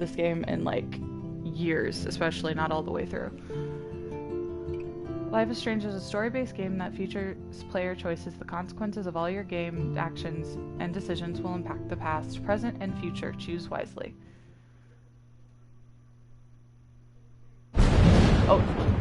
this game in like years, especially not all the way through. Life is Strange is a story-based game that features player choices. The consequences of all your game actions and decisions will impact the past, present, and future. Choose wisely. Oh.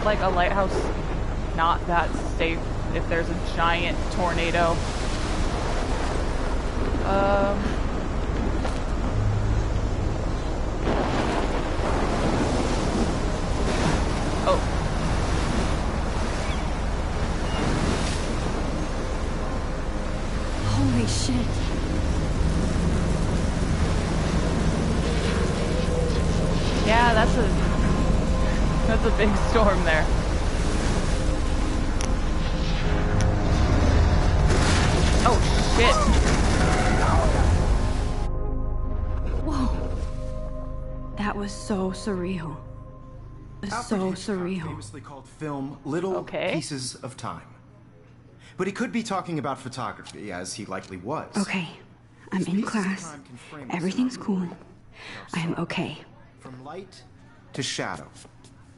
Like a lighthouse not that safe if there's a giant tornado? Oh. Holy shit. Yeah, that's a big storm there. Oh, shit. Whoa. That was so surreal. So surreal. Famously called film Little Pieces of Time. But he could be talking about photography, as he likely was. Okay. I'm in class. Everything's cool. I am okay. From light to shadow.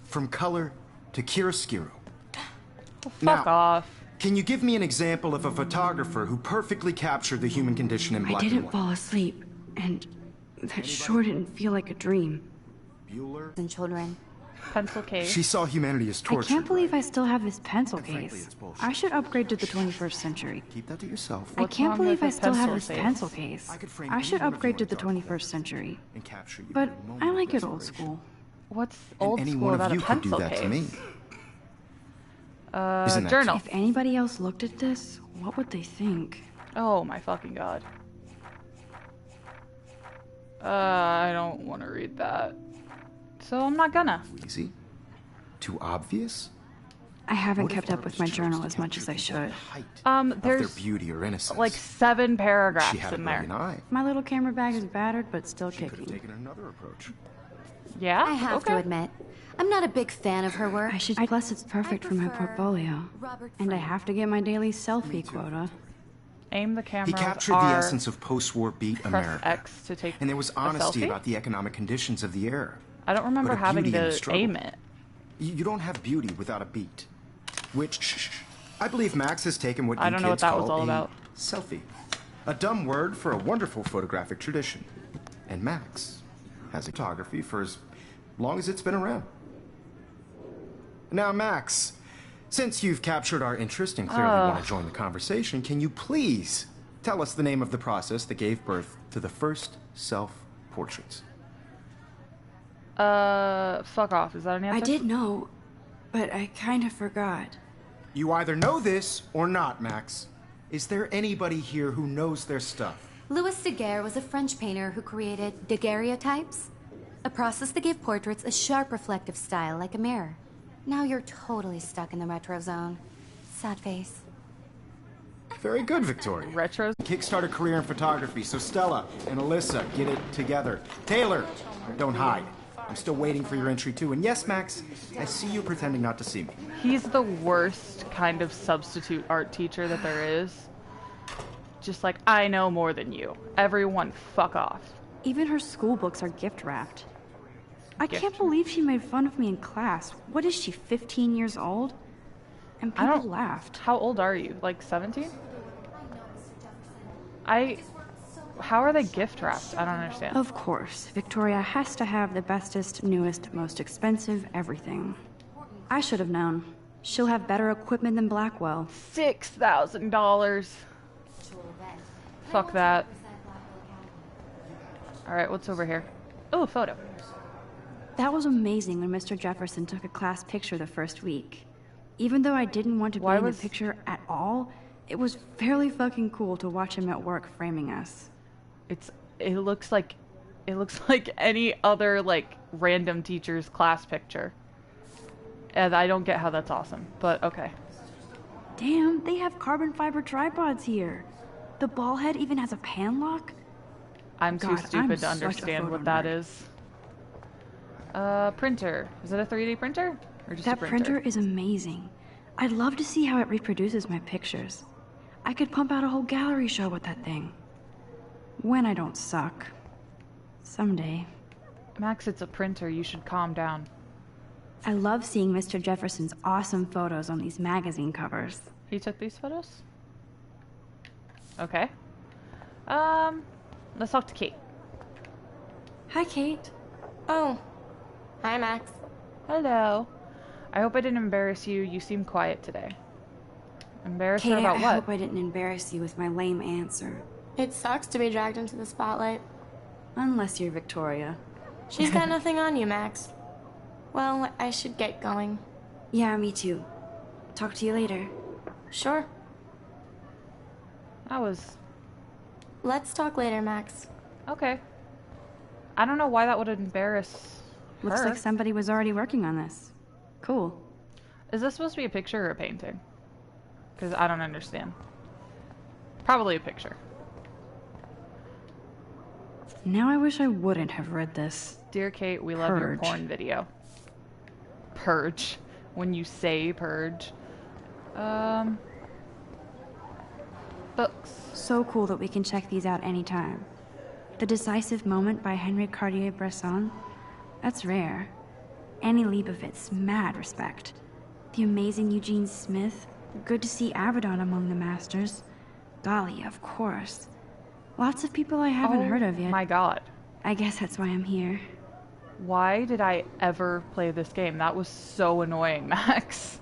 From color to chiaroscuro. Fuck off. Can you give me an example of a photographer who perfectly captured the human condition in black and white? I didn't fall asleep, and that sure didn't feel like a dream. Bueller? And children. Pencil case. She saw humanity as tortured. I can't believe I still have this pencil case. I should upgrade to the 21st century. Keep that to yourself. I can't believe I still have this pencil case. I should upgrade to the 21st century. But I like it old school. What's old school about a pencil case? To me. Journal. If anybody else looked at this, what would they think? Oh my fucking god. I don't want to read that. So I'm not gonna. Easy? Too obvious? I haven't kept up with my journal as much as I should. There's their beauty or innocence. like 7 paragraphs She had in a there. brilliant eye. My little camera bag is battered, but still She could have kicking. taken another approach. Yeah? I have to admit, I'm not a big fan of her work. Plus, it's perfect for my portfolio. And I have to get my daily selfie quota. Aim the camera. He captured the essence of post-war beat press America. X to take and there was a honesty selfie? about the economic conditions of the era. I don't remember But a having beauty in the to struggle. aim it. You don't have beauty without a beat. Which, I believe Max has taken what I you don't know what kids that was call all a about. selfie. A dumb word for a wonderful photographic tradition. And Max has photography for as long as it's been around. Now, Max, since you've captured our interest and clearly want to join the conversation, can you please tell us the name of the process that gave birth to the first self-portraits? Fuck off. Is that an answer? I did know, but I kind of forgot. You either know this or not, Max. Is there anybody here who knows their stuff? Louis Daguerre was a French painter who created daguerreotypes, a process that gave portraits a sharp reflective style like a mirror. Now you're totally stuck in the retro zone. Sad face. Very good, Victoria. Retro. Kickstart a career in photography, so Stella and Alyssa, get it together. Taylor, don't hide. I'm still waiting for your entry too. And yes, Max, I see you pretending not to see me. He's the worst kind of substitute art teacher that there is. Just like, I know more than you. Everyone fuck off. Even her school books are gift wrapped. I can't believe she made fun of me in class. What is she, 15 years old? And people laughed. How old are you? Like 17? How are they gift wrapped? I don't understand. Of course, Victoria has to have the bestest, newest, most expensive everything. I should have known. She'll have better equipment than Blackwell. $6,000. Fuck that. Alright, what's over here? Oh, a photo. That was amazing when Mr. Jefferson took a class picture the first week. Even though I didn't want to be in the picture at all, it was fairly fucking cool to watch him at work framing us. It's it looks like any other like random teacher's class picture. And I don't get how that's awesome, but okay. Damn, they have carbon fiber tripods here. The ball head even has a pan lock. I'm too stupid to understand what that is. Printer. Is it a 3D printer? Or just a printer? That printer is amazing. I'd love to see how it reproduces my pictures. I could pump out a whole gallery show with that thing. When I don't suck. Someday. Max, it's a printer. You should calm down. I love seeing Mr. Jefferson's awesome photos on these magazine covers. He took these photos? Okay. Let's talk to Kate. Hi, Kate. Oh. Hi, Max. Hello. I hope I didn't embarrass you. You seem quiet today. Embarrass her about what? I hope I didn't embarrass you with my lame answer. It sucks to be dragged into the spotlight. Unless you're Victoria. She's got nothing on you, Max. Well, I should get going. Yeah, me too. Talk to you later. Sure. That was... Let's talk later, Max. Okay. I don't know why that would embarrass her. Looks like somebody was already working on this. Cool. Is this supposed to be a picture or a painting? Because I don't understand. Probably a picture. Now I wish I wouldn't have read this. Dear Kate, we love your porn video. Purge. When you say purge. Books. So cool that we can check these out anytime. The Decisive Moment by Henry Cartier-Bresson. That's rare. Annie Leibovitz, mad respect. The amazing Eugene Smith. Good to see Abaddon among the masters. Golly, of course. Lots of people I haven't heard of yet. Oh my god. I guess that's why I'm here. Why did I ever play this game? That was so annoying, Max.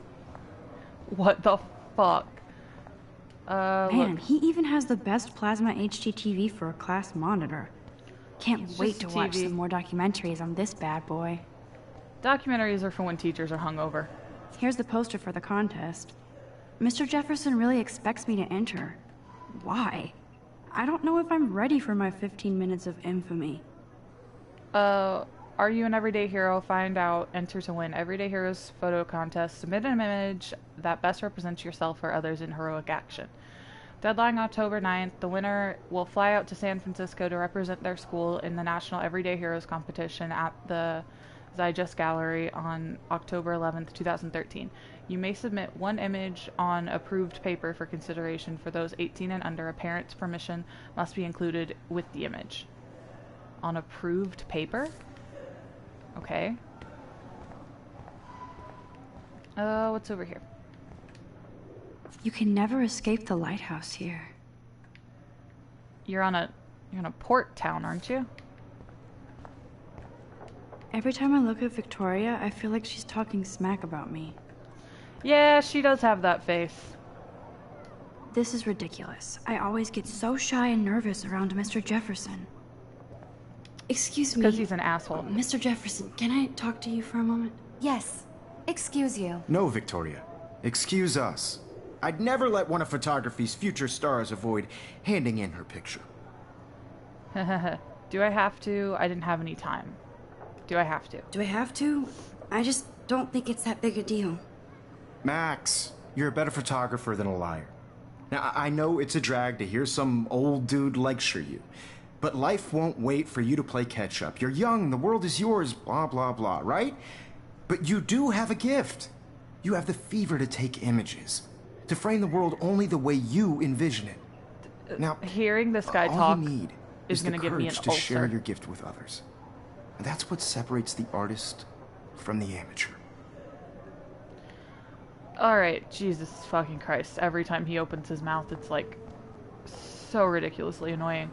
What the fuck? Man, look. he even has the best plasma HDTV for a class monitor. Can't wait to watch some more documentaries on this bad boy. Documentaries are for when teachers are hungover. Here's the poster for the contest. Mr. Jefferson really expects me to enter. Why? I don't know if I'm ready for my 15 minutes of infamy. Are you an everyday hero? Find out. Enter to win Everyday Heroes photo contest. Submit an image that best represents yourself or others in heroic action. Deadline October 9th. The winner will fly out to San Francisco to represent their school in the National Everyday Heroes competition at the Zygest Gallery on October 11th, 2013. You may submit one image on approved paper for consideration. For those 18 and under, a parent's permission must be included with the image. On approved paper? Okay. What's over here? You can never escape the lighthouse here. You're on a port town, aren't you? Every time I look at Victoria, I feel like she's talking smack about me. Yeah, she does have that face. This is ridiculous. I always get so shy and nervous around Mr. Jefferson. Excuse me. Because he's an asshole. Mr. Jefferson, can I talk to you for a moment? Yes. Excuse you. No, Victoria. Excuse us. I'd never let one of photography's future stars avoid handing in her picture. Do I have to? I didn't have any time. Do I have to? Do I have to? I just don't think it's that big a deal. Max, you're a better photographer than a liar. Now, I know it's a drag to hear some old dude lecture you, but life won't wait for you to play catch-up. You're young, the world is yours, blah, blah, blah, right? But you do have a gift. You have the fever to take images, to frame the world only the way you envision it. Now, hearing this guy all talk you need is going to give me an to ulcer. share your gift with others. And that's what separates the artist from the amateur. Alright, Jesus fucking Christ. Every time he opens his mouth, it's like so ridiculously annoying.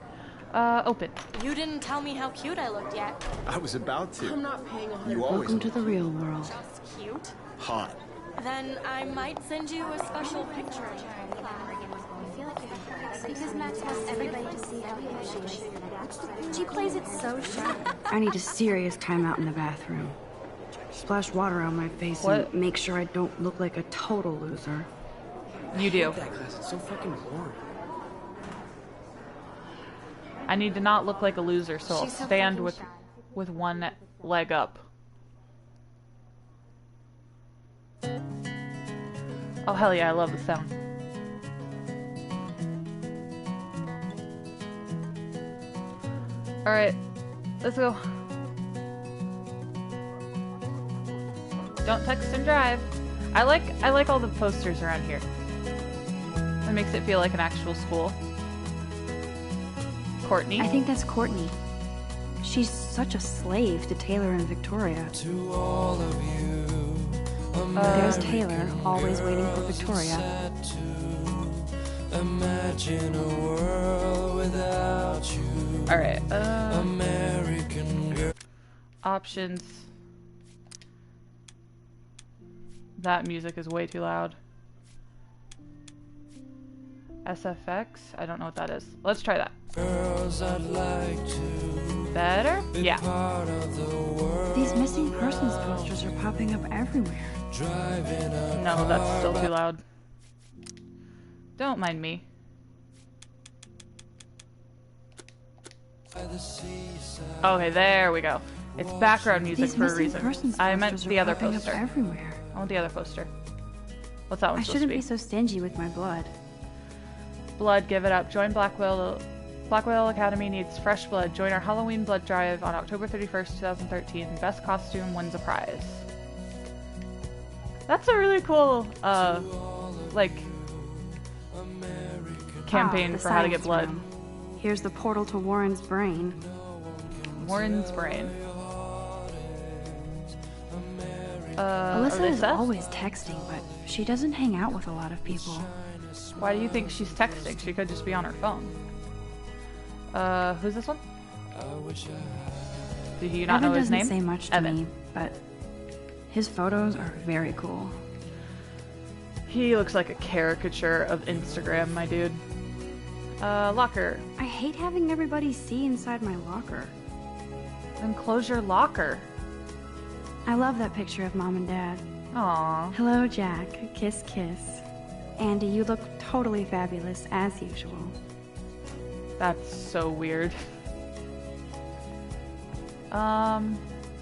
Open. You didn't tell me how cute I looked yet. I was about to. I'm not paying 100. You always Welcome to the real world. Just cute. hot. Then I might send you a special picture. Because Max wants everybody to see how good she is. She plays it so sharp. I need a serious timeout in the bathroom. Splash water on my face and make sure I don't look like a total loser. You do. That class is so fucking boring. I need to not look like a loser, so I'll She's so stand fucking with shy. one leg up. Oh hell yeah, I love the sound. Alright, let's go. Don't text and drive. I like all the posters around here. It makes it feel like an actual school. Courtney. I think that's Courtney. She's such a slave to Taylor and Victoria. To all of you, There's Taylor, always waiting for Victoria. sad to imagine a world without you. Alright, American girl. options. That music is way too loud. SFX? I don't know what that is. Let's try that. Girls, I'd like to Better? be Yeah. part of the world. These missing persons posters are popping up everywhere. Driving a No, that's still too loud. Don't mind me. by the seaside. Okay, there we go. It's background music These for a missing reason. persons I meant posters the are other popping poster. up everywhere. I want the other poster. What's that one I supposed to shouldn't be? be so stingy with my blood. Blood, give it up. Join Blackwell. Blackwell Academy needs fresh blood. Join our Halloween blood drive on October 31st, 2013. Best costume wins a prize. That's a really cool, like, campaign the for how to get science blood. room. Here's the portal to Warren's brain. Warren's brain. Alyssa are they is sus? always texting, but she doesn't hang out with a lot of people. Why do you think she's texting? She could just be on her phone. Who's this one? Did you not Evan know his doesn't name? say much to Evan. me, but his photos are very cool. He looks like a caricature of Instagram, my dude. Locker. I hate having everybody see inside my locker. Then close your locker. I love that picture of Mom and Dad. Aww. Hello, Jack. Kiss, kiss. Andy, you look totally fabulous, as usual. That's so weird.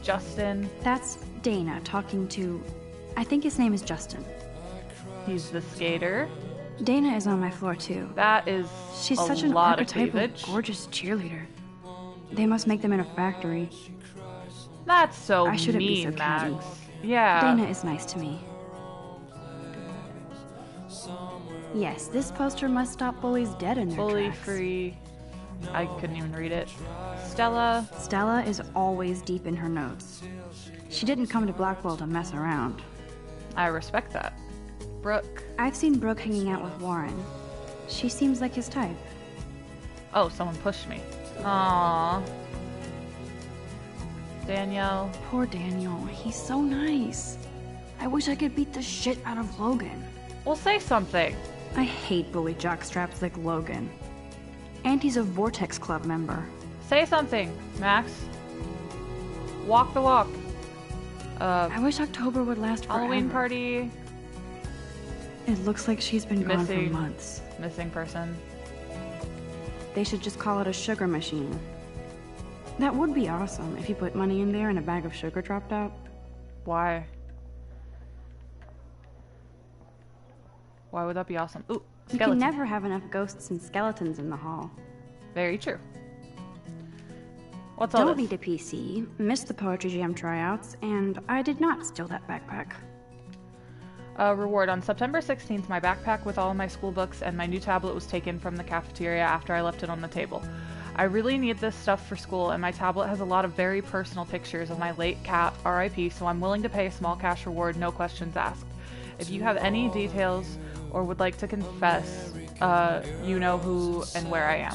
Justin. That's Dana talking to... I think his name is Justin. He's the skater. Dana is on my floor, too. That is She's a such an lot of archetypal, cleavage. gorgeous cheerleader. They must make them in a factory. That's so I shouldn't be mean, so Max. catty. Yeah. Dana is nice to me. Yes, this poster must stop bullies dead in their Bully tracks. free. I couldn't even read it. Stella. Stella is always deep in her notes. She didn't come to Blackwell to mess around. I respect that. Brooke. I've seen Brooke hanging out with Warren. She seems like his type. Oh, someone pushed me. Aww. Danielle. Poor Daniel, he's so nice. I wish I could beat the shit out of Logan. Well, say something. I hate bully jockstraps like Logan. And he's a Vortex Club member. Say something, Max. Walk the walk. I wish October would last forever. Halloween party. It looks like she's been gone for Missing. months. Missing person. They should just call it a sugar machine. That would be awesome if you put money in there and a bag of sugar dropped out. Why? Why would that be awesome? Ooh, You skeleton. can never have enough ghosts and skeletons in the hall. Very true. What's all Don't this? need a PC, missed the Poetry Jam tryouts, and I did not steal that backpack. Reward. On September 16th, my backpack with all of my school books and my new tablet was taken from the cafeteria after I left it on the table. I really need this stuff for school, and my tablet has a lot of very personal pictures of my late cat, RIP, so I'm willing to pay a small cash reward, no questions asked. If you have any details or would like to confess, you know who and where I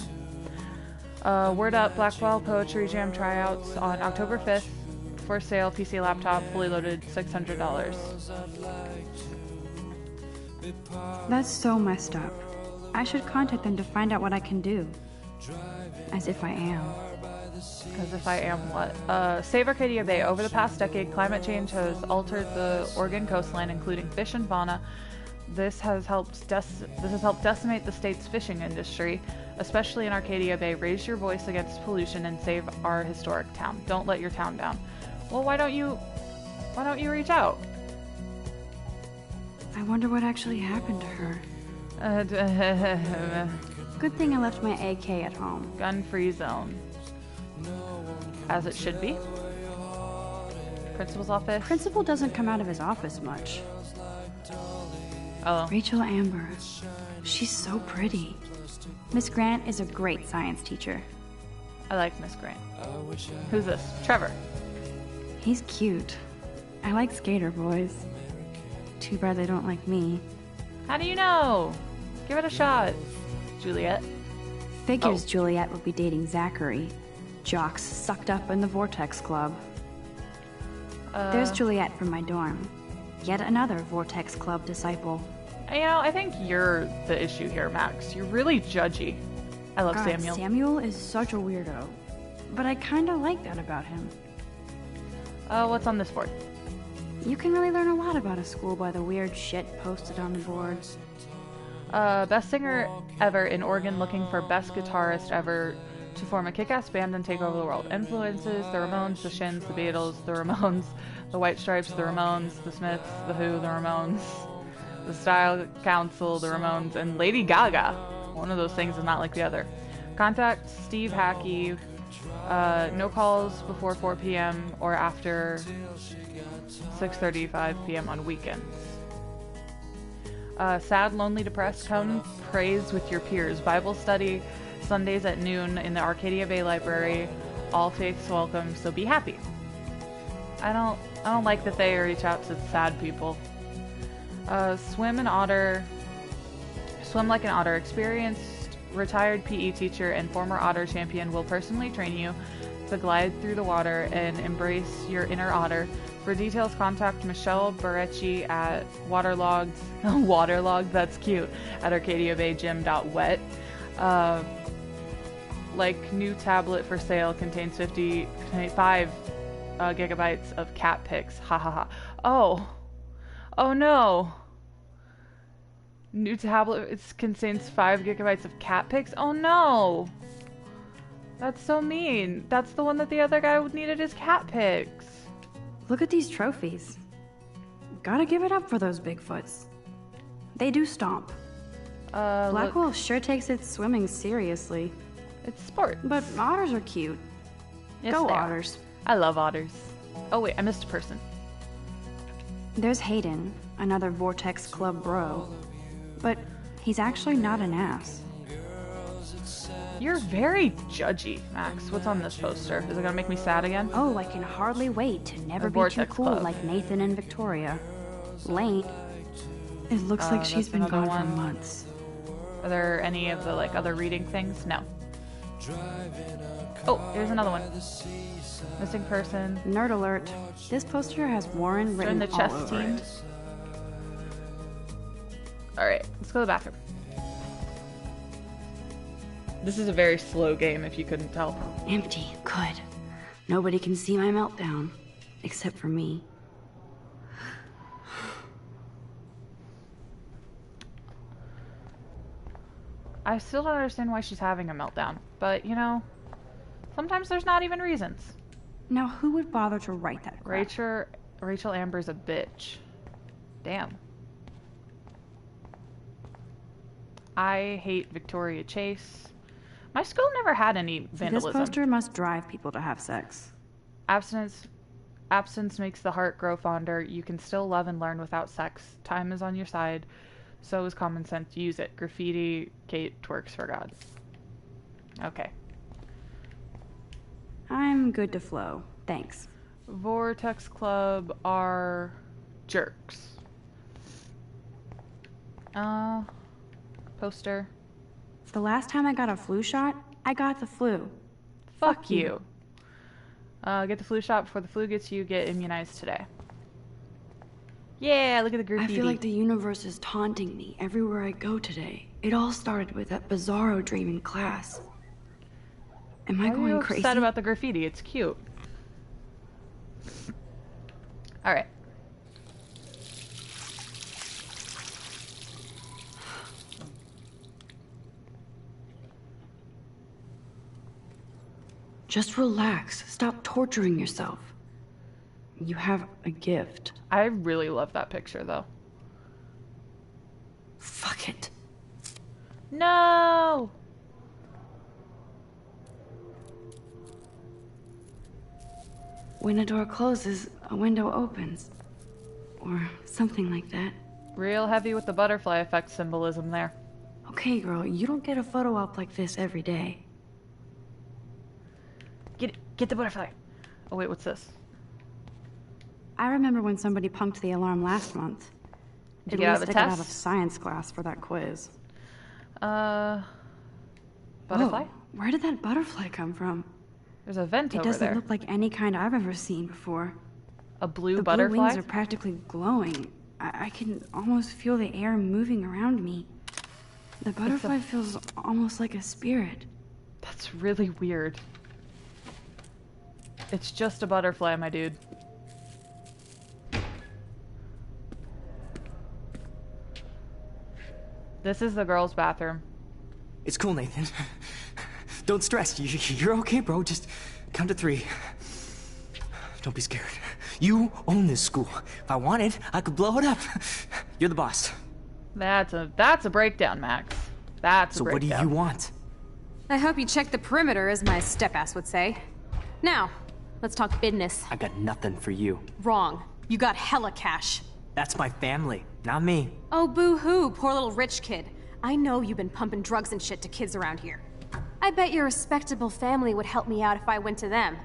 am. Word up, Blackwell Poetry Jam tryouts on October 5th. For sale, PC laptop, fully loaded, $600. That's so messed up. I should contact them to find out what I can do. As if I am. As if I am what? Save Arcadia Bay. Over the past decade, climate change has altered the Oregon coastline, including fish and fauna. This has helped decimate the state's fishing industry, especially in Arcadia Bay. Raise your voice against pollution and save our historic town. Don't let your town down. Well, why don't you reach out? I wonder what actually happened to her. Good thing I left my AK at home. Gun-free zone. As it should be. Principal's office. Principal doesn't come out of his office much. Oh. Rachel Amber. She's so pretty. Miss Grant is a great science teacher. I like Miss Grant. Who's this? Trevor. He's cute. I like skater boys. Too bad they don't like me. How do you know? Give it a shot. Juliet. Figures Juliet would be dating Zachary. Jocks sucked up in the Vortex Club. There's Juliet from my dorm. Yet another Vortex Club disciple. You know, I think you're the issue here, Max. You're really judgy. I love God, Samuel. Samuel is such a weirdo. But I kinda like that about him. What's on this board? You can really learn a lot about a school by the weird shit posted on the boards. Best singer ever in Oregon looking for best guitarist ever to form a kick-ass band and take over the world. Influences: the Ramones, the Shins, the Beatles, the Ramones, the White Stripes, the Ramones, the Smiths, the Who, the Ramones, the Style Council, the Ramones, and Lady Gaga. One of those things is not like the other. Contact Steve Hackey. No calls before 4 p.m. or after 6:35 p.m. on weekends. Sad, lonely, depressed, come praise with your peers. Bible study Sundays at noon in the Arcadia Bay Library. All faiths welcome, so be happy. I don't like that they reach out to sad people. Swim like an otter. Experienced retired PE teacher and former otter champion will personally train you to glide through the water and embrace your inner otter. For details, contact Michelle Barecci at waterlogged, that's cute, at arcadiabaygym.wet. Like new tablet for sale, contains 5 gigabytes of cat pics. Ha ha ha. Oh no. New tablet, it contains 5 gigabytes of cat pics. Oh no. That's so mean. That's the one that the other guy needed his cat pics. Look at these trophies. Gotta give it up for those Bigfoots. They do stomp. Blackwell sure takes its swimming seriously. It's sport. But otters are cute. Yes, Go they are. otters. I love otters. Oh wait, I missed a person. There's Hayden, another Vortex Club bro. But he's actually not an ass. You're very judgy, Max. What's on this poster? Is it gonna make me sad again? Oh, I can hardly wait to never be too Vortex cool Club. like Nathan and Victoria. Late. It looks like she's that's been another gone for one. months. Are there any of the other reading things? No. Oh, here's another one. Missing person. Nerd alert. This poster has Warren written Join the all chess over team. it. Alright, let's go to the bathroom. This is a very slow game, if you couldn't tell. Empty. Good. Nobody can see my meltdown. Except for me. I still don't understand why she's having a meltdown, but you know, sometimes there's not even reasons. Now, who would bother to write that crap? Rachel Amber's a bitch. Damn. I hate Victoria Chase. My school never had any vandalism. This poster must drive people to have sex. Absence makes the heart grow fonder. You can still love and learn without sex. Time is on your side. So is common sense. Use it. Graffiti. Kate twerks for God. Okay. I'm good to flow. Thanks. Vortex Club are jerks. Poster. The last time I got a flu shot, I got the flu. Fuck you. Get the flu shot before the flu gets you. Get immunized today. Yeah, look at the I graffiti. feel like the universe is taunting me everywhere I go today. It all started with that bizarro dream in class. Am I Why are you going crazy? upset about the graffiti? It's cute. Alright. Just relax. Stop torturing yourself. You have a gift. I really love that picture, though. Fuck it. No! When a door closes, a window opens. Or something like that. Real heavy with the butterfly effect symbolism there. Okay, girl, you don't get a photo op like this every day. Get the butterfly. Oh wait, what's this? I remember when somebody punked the alarm last month. Did At you get out least of the I got out of test? science class for that quiz. Butterfly? Whoa, where did that butterfly come from? There's a vent It over doesn't there. look like any kind I've ever seen before. A blue The butterfly? blue wings are practically glowing. I can almost feel the air moving around me. The butterfly feels almost like a spirit. That's really weird. It's just a butterfly, my dude. This is the girls' bathroom. It's cool, Nathan. Don't stress. You're okay, bro. Just count to 3. Don't be scared. You own this school. If I wanted, I could blow it up. You're the boss. That's a breakdown, Max. That's a So what do breakdown. you want? I hope you check the perimeter, as my step-ass would say. Now, let's talk business. I got nothing for you. Wrong. You got hella cash. That's my family, not me. Oh, boo-hoo, poor little rich kid. I know you've been pumping drugs and shit to kids around here. I bet your respectable family would help me out if I went to them.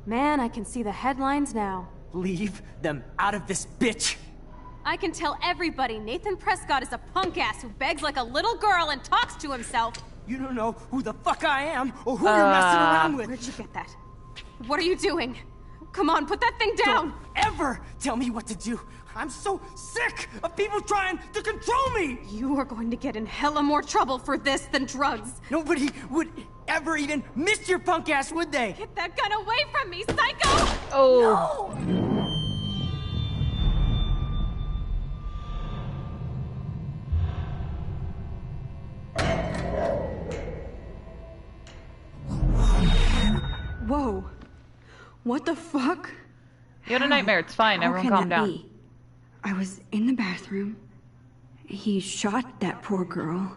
Man, I can see the headlines now. Leave them out of this bitch. I can tell everybody Nathan Prescott is a punk ass who begs like a little girl and talks to himself. You don't know who the fuck I am or who you're messing around with. Where'd you get that? What are you doing? Come on, put that thing down! Don't ever tell me what to do. I'm so sick of people trying to control me. You are going to get in hella more trouble for this than drugs. Nobody would ever even miss your punk ass, would they? Get that gun away from me, psycho! Oh. Whoa. What the fuck? You had a nightmare. It's fine. How Everyone can calm that down. be? I was in the bathroom. He shot that poor girl.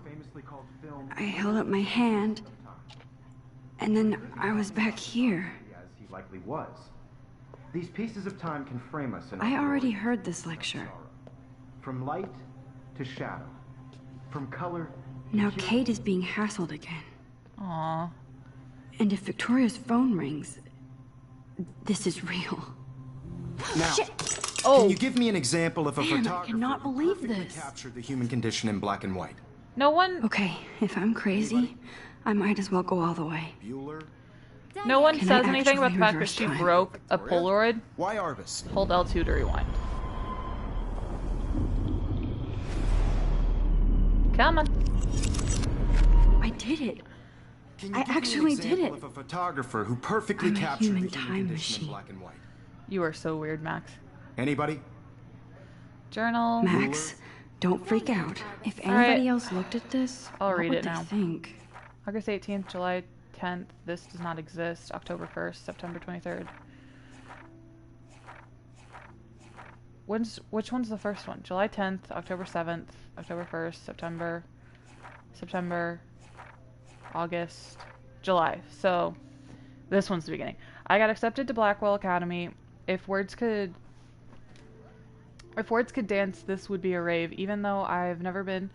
I held up my hand. And then I was back here. As he likely was. These pieces of time can frame us in I our already glory. heard this lecture. From light to shadow. From color to Now hue. Kate is being hassled again. Aw. And if Victoria's phone rings, this is real. Now, Oh. can you give me an example of a Man, I photographer cannot who believe perfectly this. captured the human condition in black and white? No one. Okay, if I'm crazy, I might as well go all the way. Bueller? No one Can says I anything about the actually fact that reverse she time? broke a Polaroid. Why Arvis? Hold L2 to rewind. Come on. I did it. Can you I give me an actually did example it. of a photographer who perfectly I'm a captured human the human time condition in machine. black and white? You are so weird, Max. Anybody? Journal. Max, don't freak out. If All right. anybody else looked at this, I'll what read would it they now. think? August 18th, July 10th. This does not exist. October 1st, September 23rd. Which one's the first one? July 10th, October 7th, October 1st, September, August, July. So this one's the beginning. I got accepted to Blackwell Academy. If words could dance, this would be a rave. Even though I've never been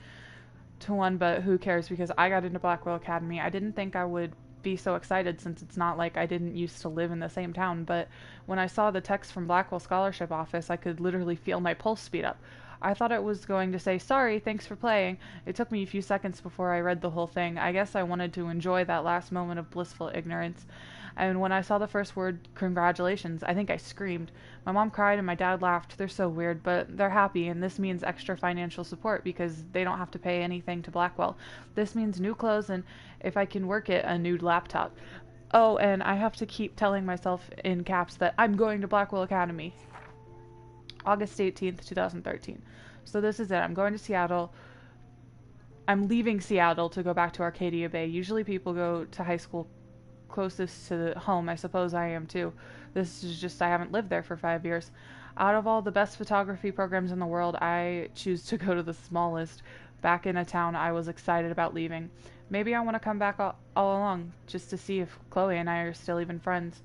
to one, but who cares, because I got into Blackwell Academy. I didn't think I would be so excited, since it's not like I didn't used to live in the same town, but when I saw the text from Blackwell Scholarship Office, I could literally feel my pulse speed up. I thought it was going to say, sorry, thanks for playing. It took me a few seconds before I read the whole thing. I guess I wanted to enjoy that last moment of blissful ignorance. And when I saw the first word, congratulations, I think I screamed. My mom cried and my dad laughed. They're so weird, but they're happy, and this means extra financial support because they don't have to pay anything to Blackwell. This means new clothes and, if I can work it, a new laptop. Oh, and I have to keep telling myself in caps that I'm going to Blackwell Academy. August 18th, 2013. So this is it. I'm going to Seattle. I'm leaving Seattle to go back to Arcadia Bay. Usually people go to high school closest to home. I suppose I am too. This is just I haven't lived there for 5 years. Out of all the best photography programs in the world, I choose to go to the smallest, back in a town I was excited about leaving. Maybe I want to come back all along, just to see if Chloe and I are still even friends.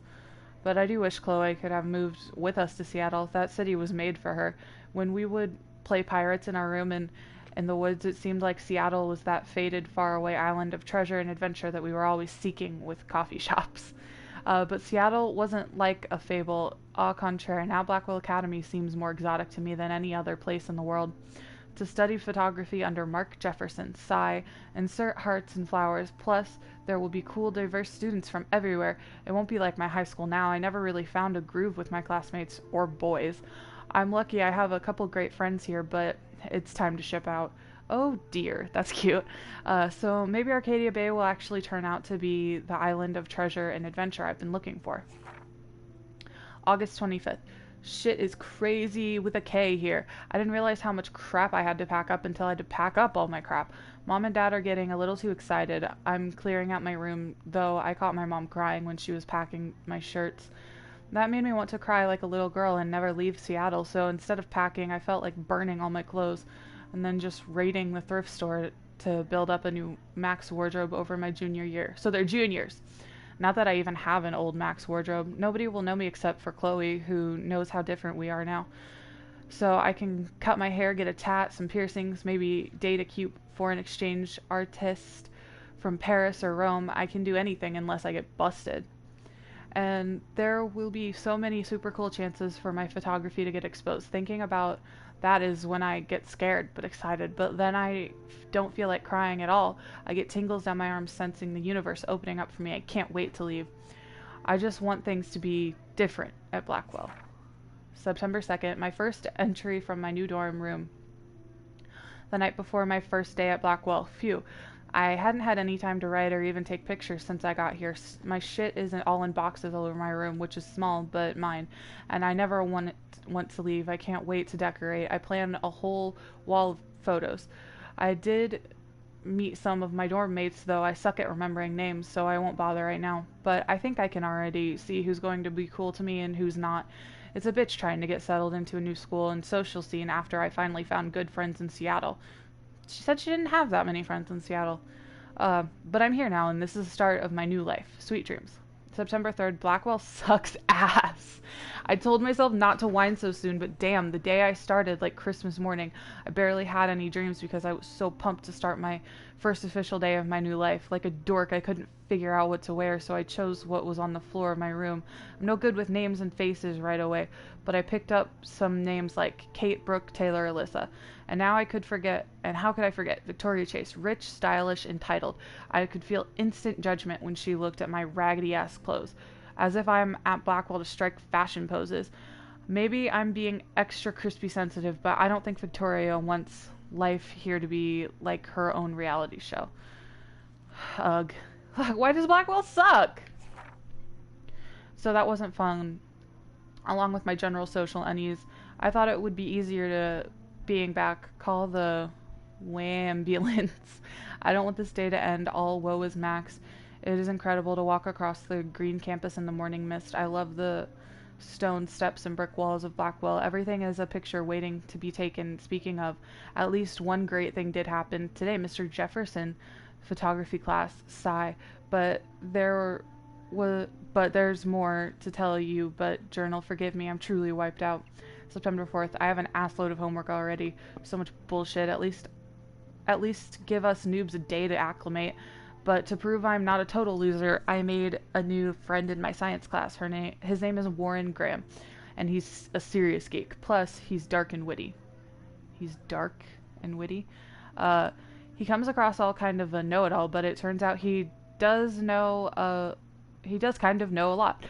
But I do wish Chloe could have moved with us to Seattle. That city was made for her. When we would play pirates in our room and in the woods, it seemed like Seattle was that faded, faraway island of treasure and adventure that we were always seeking with coffee shops. But Seattle wasn't like a fable. Au contraire, now Blackwell Academy seems more exotic to me than any other place in the world. To study photography under Mark Jefferson, sigh, insert hearts and flowers, plus there will be cool, diverse students from everywhere. It won't be like my high school now. I never really found a groove with my classmates, or boys. I'm lucky I have a couple great friends here, but it's time to ship out. Oh dear, that's cute. So maybe Arcadia Bay will actually turn out to be the island of treasure and adventure I've been looking for. August 25th. Shit is crazy with a K here. I didn't realize how much crap I had to pack up until I had to pack up all my crap. Mom and Dad are getting a little too excited. I'm clearing out my room, though I caught my mom crying when she was packing my shirts. That made me want to cry like a little girl and never leave Seattle, so instead of packing, I felt like burning all my clothes and then just raiding the thrift store to build up a new Max wardrobe over my junior year. So they're juniors. Not that I even have an old Max wardrobe. Nobody will know me except for Chloe, who knows how different we are now. So I can cut my hair, get a tat, some piercings, maybe date a cute foreign exchange artist from Paris or Rome. I can do anything unless I get busted. And there will be so many super cool chances for my photography to get exposed. Thinking about that is when I get scared but excited, but then I don't feel like crying at all. I get tingles down my arms sensing the universe opening up for me. I can't wait to leave. I just want things to be different at Blackwell. September 2nd, my first entry from my new dorm room. The night before my first day at Blackwell. Phew. I hadn't had any time to write or even take pictures since I got here. My shit isn't all in boxes all over my room, which is small, but mine. And I never want to leave. I can't wait to decorate. I plan a whole wall of photos. I did meet some of my dorm mates, though I suck at remembering names, so I won't bother right now. But I think I can already see who's going to be cool to me and who's not. It's a bitch trying to get settled into a new school and social scene after I finally found good friends in Seattle. She said she didn't have that many friends in Seattle. But I'm here now, and this is the start of my new life. Sweet dreams. September 3rd, Blackwell sucks ass. I told myself not to whine so soon, but damn, the day I started, like Christmas morning, I barely had any dreams because I was so pumped to start my first official day of my new life. Like a dork, I couldn't figure out what to wear, so I chose what was on the floor of my room. I'm no good with names and faces right away, but I picked up some names like Kate, Brooke, Taylor, Alyssa. And now I could forget, and how could I forget? Victoria Chase, rich, stylish, entitled. I could feel instant judgment when she looked at my raggedy-ass clothes, as if I'm at Blackwell to strike fashion poses. Maybe I'm being extra crispy sensitive, but I don't think Victoria wants life here to be like her own reality show. Ugh. Why does Blackwell suck? So that wasn't fun. Along with my general social unease, I thought it would be easier to being back. Call the wambulance. I don't want this day to end. All woe is Max. It is incredible to walk across the green campus in the morning mist. I love the stone steps and brick walls of Blackwell. Everything is a picture waiting to be taken. Speaking of, at least one great thing did happen today. Mr. Jefferson, photography class, sigh. But there's more to tell you. But journal, forgive me. I'm truly wiped out. September 4th. I have an assload of homework already. So much bullshit. At least give us noobs a day to acclimate. But to prove I'm not a total loser, I made a new friend in my science class. His name is Warren Graham, and he's a serious geek. Plus, he's dark and witty. He's dark and witty. He comes across all kind of a know-it-all, but it turns out he does kind of know a lot.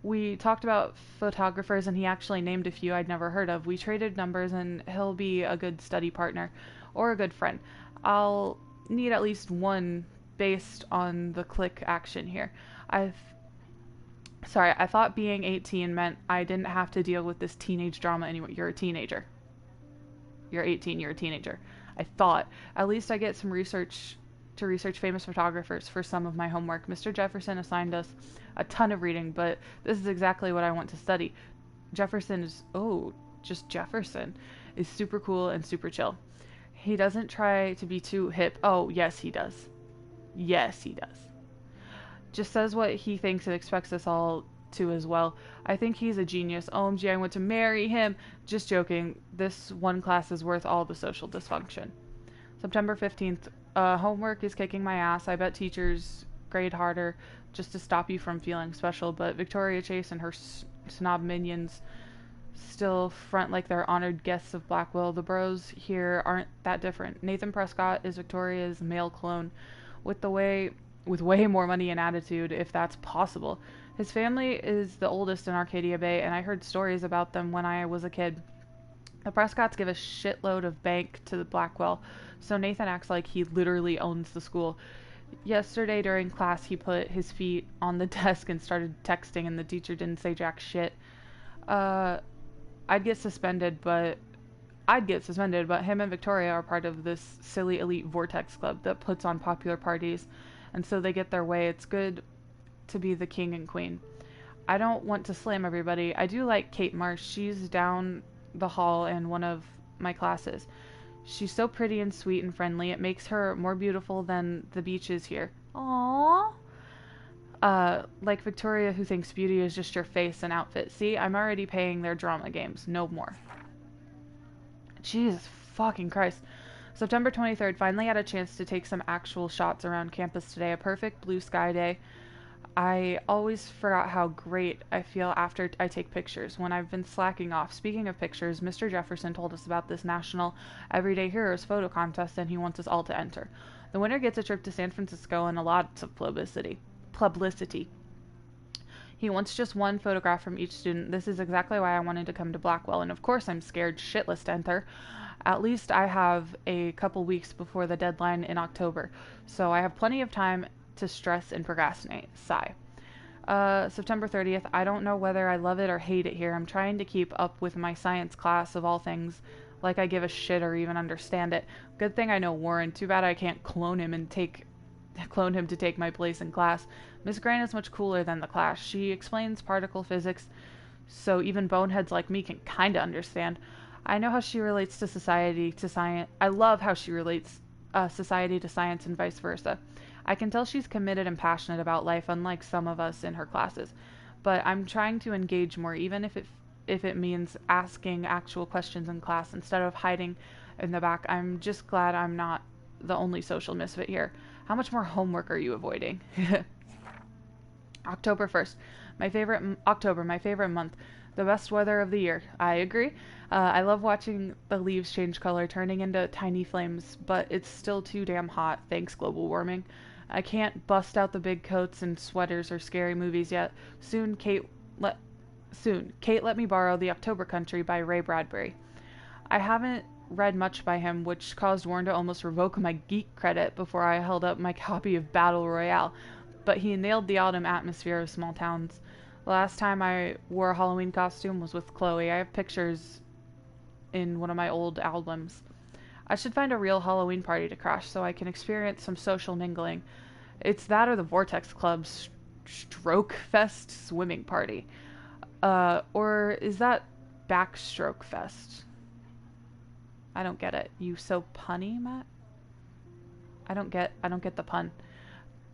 We talked about photographers, and he actually named a few I'd never heard of. We traded numbers, and he'll be a good study partner, or a good friend. I'll need at least one based on the click action here. I thought being 18 meant I didn't have to deal with this teenage drama anymore. You're a teenager. You're 18, you're a teenager. I thought. At least I get some research to research famous photographers for some of my homework. Mr. Jefferson assigned us a ton of reading, but this is exactly what I want to study. Jefferson is, oh, just Jefferson, is super cool and super chill. He doesn't try to be too hip. Oh, yes, he does. Yes, he does. Just says what he thinks and expects us all to as well. I think he's a genius. OMG, I want to marry him. Just joking. This one class is worth all the social dysfunction. September 15th. Homework is kicking my ass. I bet teachers grade harder just to stop you from feeling special, but Victoria Chase and her snob minions still front like they're honored guests of Blackwell. The bros here aren't that different. Nathan Prescott is Victoria's male clone with way more money and attitude, if that's possible. His family is the oldest in Arcadia Bay, and I heard stories about them when I was a kid. The Prescotts give a shitload of bank to the Blackwell, so Nathan acts like he literally owns the school. Yesterday during class, he put his feet on the desk and started texting, and the teacher didn't say jack shit. I'd get suspended, but him and Victoria are part of this silly elite vortex club that puts on popular parties, and so they get their way. It's good to be the king and queen. I don't want to slam everybody. I do like Kate Marsh. She's down the hall in one of my classes. She's so pretty and sweet and friendly. It makes her more beautiful than the beach is here. Aww. Like Victoria, who thinks beauty is just your face and outfit. See, I'm already paying their drama games. No more. Jesus fucking Christ. September 23rd, finally had a chance to take some actual shots around campus today. A perfect blue sky day. I always forgot how great I feel after I take pictures when I've been slacking off. Speaking of pictures, Mr. Jefferson told us about this National Everyday Heroes photo contest, and he wants us all to enter. The winner gets a trip to San Francisco and a lot of publicity. He wants just one photograph from each student. This is exactly why I wanted to come to Blackwell, and of course I'm scared shitless to enter. At least I have a couple weeks before the deadline in October, so I have plenty of time to stress and procrastinate. Sigh. September 30th. I don't know whether I love it or hate it here. I'm trying to keep up with my science class of all things, like I give a shit or even understand it. Good thing I know Warren. Too bad I can't clone him to take my place in class. Miss Grant is much cooler than the class. She explains particle physics, so even boneheads like me can kinda understand. I know how she relates to society to science. I love how she relates society to science and vice versa. I can tell she's committed and passionate about life, unlike some of us in her classes. But I'm trying to engage more, even if it means asking actual questions in class instead of hiding in the back. I'm just glad I'm not the only social misfit here. How much more homework are you avoiding? October 1st. My favorite month. The best weather of the year. I agree. I love watching the leaves change color, turning into tiny flames, but it's still too damn hot, thanks global warming. I can't bust out the big coats and sweaters or scary movies yet. Soon, Kate let me borrow The October Country by Ray Bradbury. I haven't read much by him, which caused Warren to almost revoke my geek credit before I held up my copy of Battle Royale, but he nailed the autumn atmosphere of small towns. The last time I wore a Halloween costume was with Chloe. I have pictures in one of my old albums. I should find a real Halloween party to crash so I can experience some social mingling. It's that or the Vortex Club's Stroke Fest swimming party. Or is that Backstroke Fest? I don't get it. You so punny, Matt? I don't get the pun.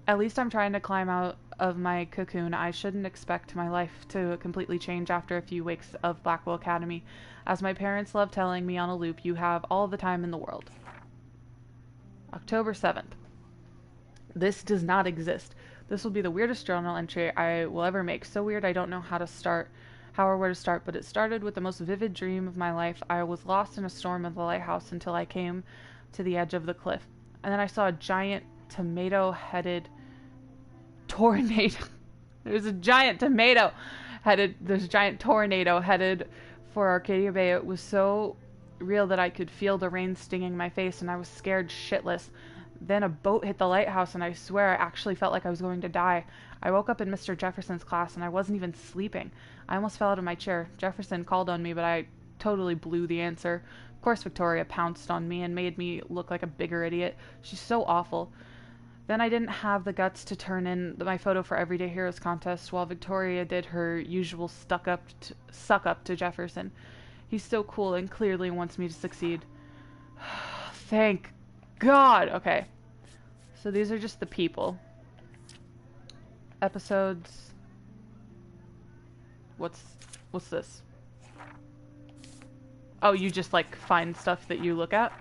At least I'm trying to climb out of my cocoon. I shouldn't expect my life to completely change after a few weeks of Blackwell Academy. As my parents love telling me on a loop, you have all the time in the world. October 7th. This does not exist. This will be the weirdest journal entry I will ever make. So weird I don't know how or where to start, but it started with the most vivid dream of my life. I was lost in a storm at the lighthouse until I came to the edge of the cliff. And then I saw a giant tomato-headed tornado. There's a giant tornado headed for Arcadia Bay. It was so real that I could feel the rain stinging my face, and I was scared shitless. Then a boat hit the lighthouse, and I swear I actually felt like I was going to die. I woke up in Mr. Jefferson's class, and I wasn't even sleeping. I almost fell out of my chair. Jefferson called on me, but I totally blew the answer. Of course, Victoria pounced on me and made me look like a bigger idiot. She's so awful. Then I didn't have the guts to turn in my photo for Everyday Heroes contest while Victoria did her usual suck up to Jefferson. He's so cool and clearly wants me to succeed. Thank God. Okay. So these are just the people. Episodes. What's this? Oh, you just like find stuff that you look at?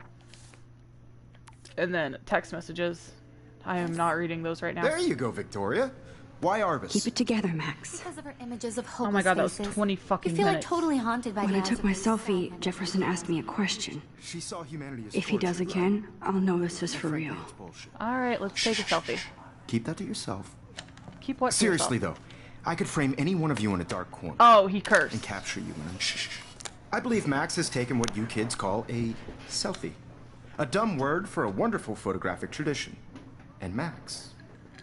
And then text messages. I am not reading those right now. There you go, Victoria. Why Arbus? Keep it together, Max. Because of her images of hopeless Oh my God, that was faces. 20 fucking You feel minutes. like totally haunted by When the I eyes took of my these selfie, sad Jefferson asked me a question. She saw humanity as If he does torture, again, I'll know this is for real. It's bullshit. Alright, let's take a selfie. Keep that to yourself. Keep what to Seriously, yourself? though, I could frame any one of you in a dark corner Oh, he cursed. and capture you in a shh. I believe Max has taken what you kids call a selfie. A dumb word for a wonderful photographic tradition. And Max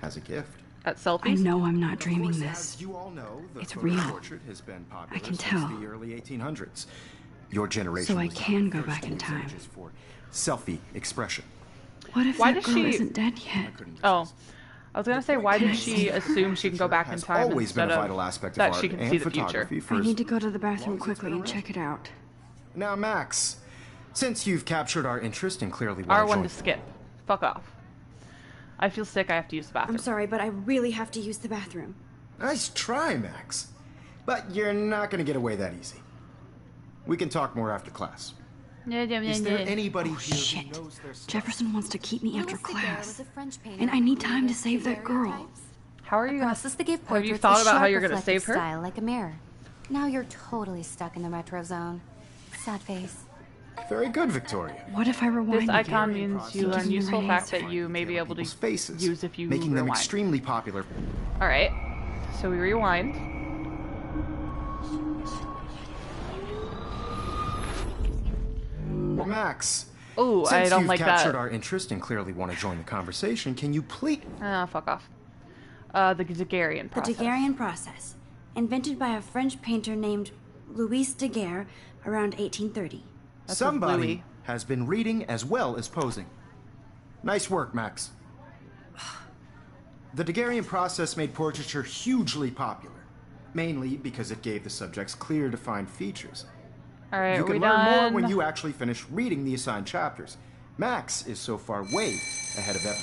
has a gift. At I selfies? know I'm not dreaming Of course, this. as you all know, the It's photo real. portrait has been popular I can since tell. the early 1800s. Your generation So I was the can go first back to in use time. images for selfie expression. What if Why that does girl she- isn't dead yet? I couldn't Oh. resist. I was gonna say, why Can did I she see? assume she can go back in Has time always been instead a of vital aspect of that art she can and see the future? photography for I as need to go to the bathroom long as it's quickly been and around. check it out. Now, Max, since you've captured our interest and clearly want R1 join... to skip. Fuck off. I feel sick, I have to use the bathroom. I'm sorry, but I really have to use the bathroom. Nice try, Max. But you're not going to get away that easy. We can talk more after class. Is there anybody here Shit. who knows their stuff? Jefferson wants to keep me after Louis Daguerre was class. a French painter And I need who time to created save that girl. daguerreotypes. How are you A gonna... process to give Have portraits you thought a about how sharp you're gonna reflective save her? style like a mirror. Now you're totally stuck in the retro zone. Sad face. Very good, Victoria. What if I rewind This icon again? means you Gives learn me the useful right facts answer. that you may be able to People's faces, use if you making them rewind. extremely popular. Alright, so we rewind. Max, Ooh, since I don't you've like captured that. our interest and clearly want to join the conversation, can you please... Ah, fuck off. The Daguerrean The process. Daguerrean process, invented by a French painter named Louis Daguerre around 1830. That's with Somebody Louis. has been reading as well as posing. Nice work, Max. The Daguerrean process made portraiture hugely popular, mainly because it gave the subjects clear, defined features. Alright, You are we can learn done? more when you actually finish reading the assigned chapters. Max is so far way ahead of Evan.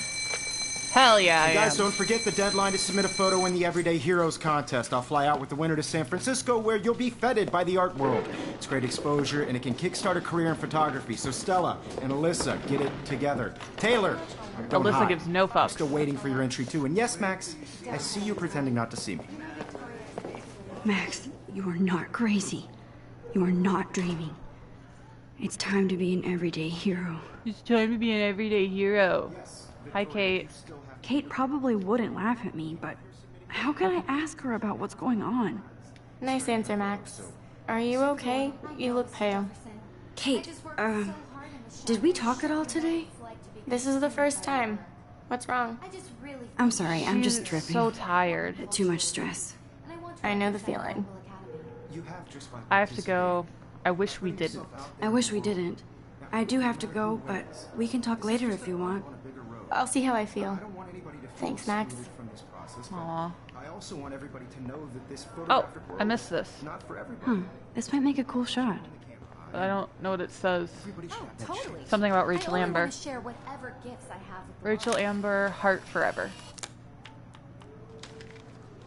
Hell yeah, I Guys, am. don't forget the deadline to submit a photo in the Everyday Heroes contest. I'll fly out with the winner to San Francisco, where you'll be feted by the art world. It's great exposure, and it can kickstart a career in photography. So Stella and Alyssa, get it together. Taylor, don't Alyssa hide. gives no I'm fucks. still waiting for your entry too. And yes, Max, I see you pretending not to see me. Max, you are not crazy. You are not dreaming. It's time to be an everyday hero. It's time to be an everyday hero. Hi, Kate. Kate probably wouldn't laugh at me, but how can I ask her about what's going on? Nice answer, Max. Are you okay? You look pale. Kate, did we talk at all today? This is the first time. What's wrong? I'm sorry, I'm just She's tripping. so tired. Too much stress. I know the feeling. You have just like I have to go. I wish we didn't. I wish we didn't. I do have to go, but we can talk later if you want. I'll see how I feel. I don't want anybody to feel Thanks, Max. excluded from this process, but Aw. I also want everybody to know that this Oh, photographic world I missed this. is not for everybody. This might make a cool shot. But I don't know what it says. Everybody should have that Totally. chance. Something about Rachel I only Amber. want to share whatever gifts I have with the Rachel world. Amber, heart forever.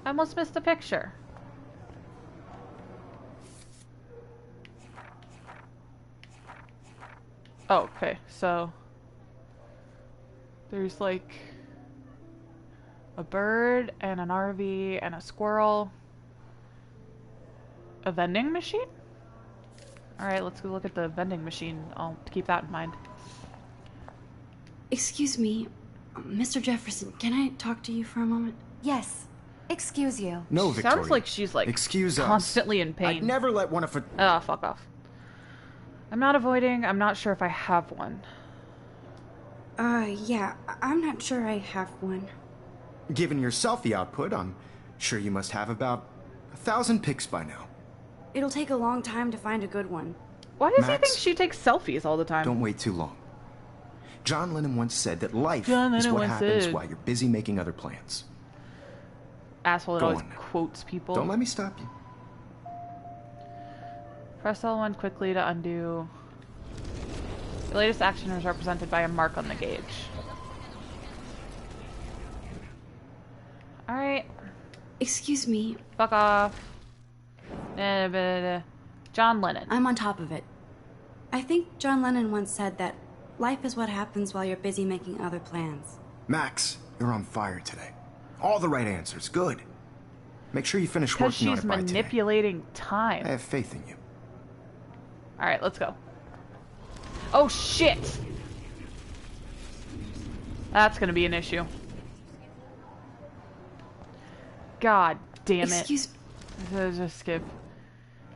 I almost missed a picture. Oh, okay, so there's like a bird and an RV and a squirrel. A vending machine? Alright, let's go look at the vending machine. I'll keep that in mind. Excuse me, Mr. Jefferson, can I talk to you for a moment? Yes. Excuse you. No, Victoria. Sounds like she's like Excuse us. constantly in I'd pain. never let one of a... Ah, fuck off. I'm not avoiding. I'm not sure if I have one. Yeah, I'm not sure I have one. Given your selfie output, I'm sure you must have about 1,000 pics by now. It'll take a long time to find a good one. Why does he Max, think she takes selfies all the time? Don't wait too long. John Lennon once said that life John is Lennon what once happens said. while you're busy making other plans. Asshole that Go always on now. quotes people. Don't let me stop you. Press L1 quickly to undo. The latest action is represented by a mark on the gauge. Alright. Excuse me, Fuck off. John Lennon. I'm on top of it. I think John Lennon once said that life is what happens while you're busy making other plans. Max, you're on fire today. All the right answers. Good. Make sure you finish Because working on she's it by today. manipulating time. I have faith in you. Alright, let's go. Oh shit! That's gonna be an issue. God damn it. Excuse... Just skip.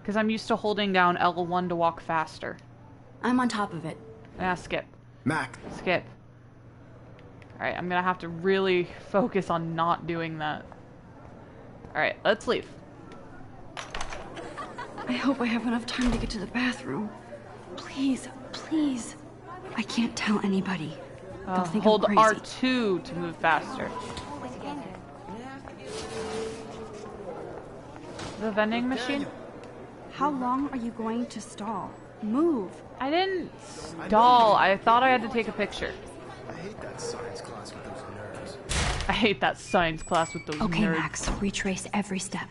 Because I'm used to holding down L1 to walk faster. I'm on top of it. Skip. Mac, Skip. Alright, I'm gonna have to really focus on not doing that. Alright, let's leave. I hope I have enough time to get to the bathroom. Please, please. I can't tell anybody. They'll think Hold I'm crazy. R2 to move faster. The vending machine? How long are you going to stall? Move. I didn't stall. I thought I had to take a picture. I hate that science class with those nerds. I hate that science class with those Okay, nerds. Max, retrace every step.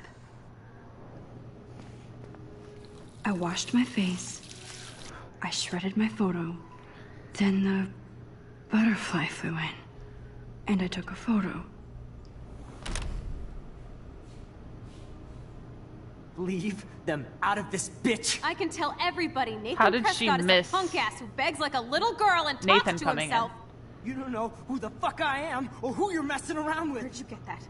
I washed my face. I shredded my photo. Then the butterfly flew in. And I took a photo. Leave them out of this bitch. I can tell everybody Nathan How did she Prescott is miss a punk ass who begs like a little girl and talks Nathan to coming in? himself. You don't know who the fuck I am or who you're messing around with. Where'd you get that?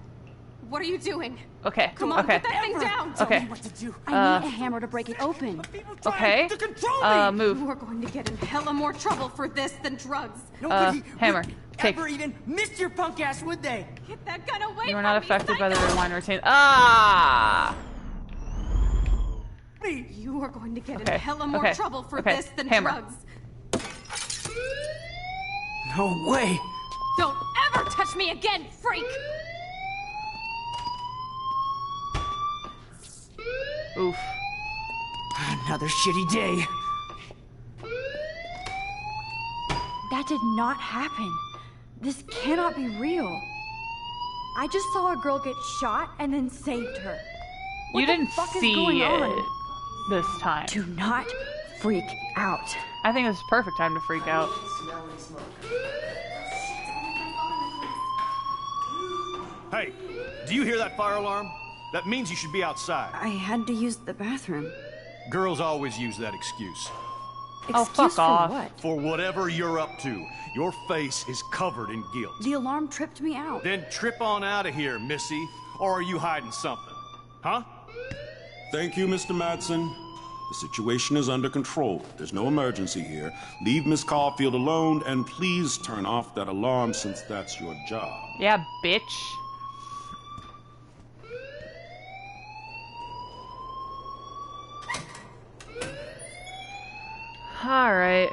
What are you doing? Okay, Come on, okay. put that thing down! Tell Okay. me what to do. I need a hammer to break it open. People trying Okay. to control me. Move. You are going to get in hella more trouble for this than drugs. Nobody hammer. would Take. ever even miss your punk ass, would they? Get that gun away You are from not me, affected by the psycho! rewind routine. Ah! You are going to get Okay, in hella more okay, trouble for okay. this than Hammer. drugs. No way. Don't ever touch me again, freak! Oof. Another shitty day. That did not happen. This cannot be real. I just saw a girl get shot and then saved her. What You the didn't fuck is see going it on? this time. Do not freak out. I think this is perfect time to freak out. Hey, do you hear that fire alarm? That means you should be outside. I had to use the bathroom. Girls always use that excuse. Oh, Excuse fuck for off. what? For whatever you're up to, your face is covered in guilt. The alarm tripped me out. Then trip on out of here, Missy. Or are you hiding something? Huh? Thank you, Mr. Madsen. The situation is under control. There's no emergency here. Leave Miss Caulfield alone, and please turn off that alarm since that's your job. Yeah, bitch. Alright.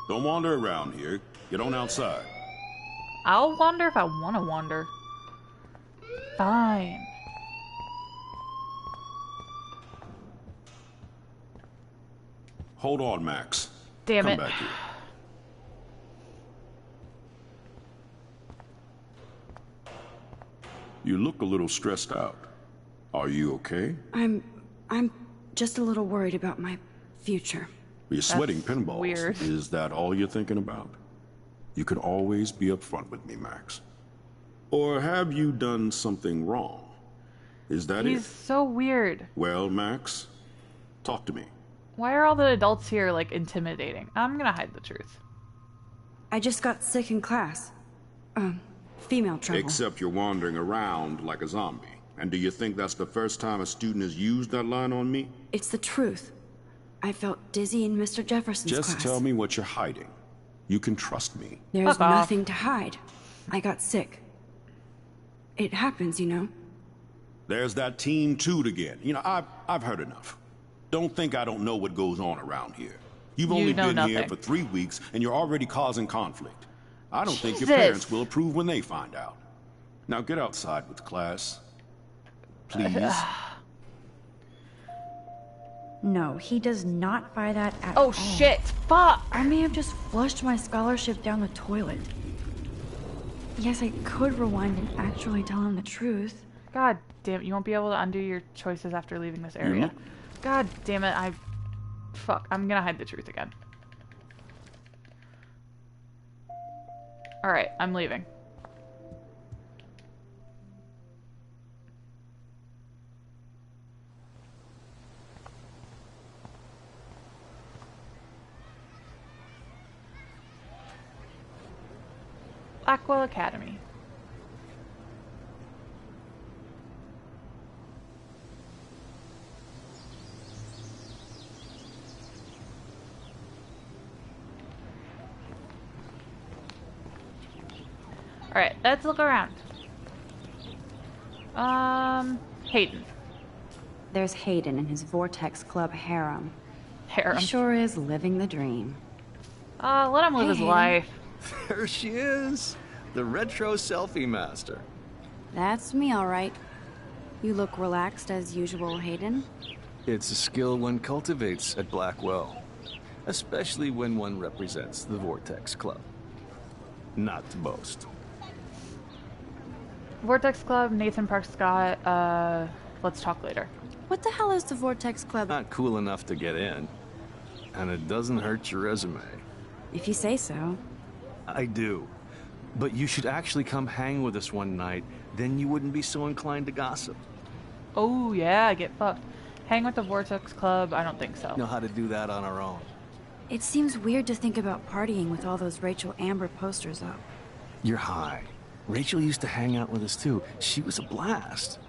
Don't wander around here. Get on outside. I'll wander if I want to wander. Fine. Hold on, Max. Damn Come it. back here. You look a little stressed out. Are you okay? I'm just a little worried about my future. You're sweating pinballs. weird. Is that all you're thinking about? You can always be upfront with me, Max. Or have you done something wrong? Is that He's it? so weird. Well, Max, talk to me. Why are all the adults here, like, intimidating? I'm gonna hide the truth. I just got sick in class. Female trouble. Except you're wandering around like a zombie. And do you think that's the first time a student has used that line on me? It's the truth. I felt dizzy in Mr. Jefferson's Just class. tell me what you're hiding. You can trust me. There's Fuck off. nothing to hide. I got sick. It happens, you know. There's that Team Toot again. You know, I've heard enough. Don't think I don't know what goes on around here. You've You only know been here nothing. for 3 weeks, and you're already causing conflict. I don't think your Jesus. parents will approve when they find out. Now get outside with class. Please. No, he does not buy that at Oh all. shit! Fuck! I may have just flushed my scholarship down the toilet. Yes, I could rewind and actually tell him the truth. God damn it, you won't be able to undo your choices after leaving this area. God damn it, Fuck, I'm gonna hide the truth again. Alright, I'm leaving. Blackwell Academy. Alright, let's look around. Hayden. There's Hayden and his Vortex Club harem. Harem. He sure is living the dream. Let him live Hey, his Hayden. life. There she is, the retro selfie master. That's me, all right. You look relaxed as usual, Hayden. It's a skill one cultivates at Blackwell, especially when one represents the Vortex Club. Not to boast. Vortex Club, Nathan Park Scott, let's talk later. What the hell is the Vortex Club? Not cool enough to get in, and it doesn't hurt your resume. If you say so. I do. But you should actually come hang with us one night, then you wouldn't be so inclined to gossip. Oh yeah, get fucked. Hang with the Vortex Club? I don't think so. Know how to do that on our own. It seems weird to think about partying with all those Rachel Amber posters up. You're high. Rachel used to hang out with us too. She was a blast.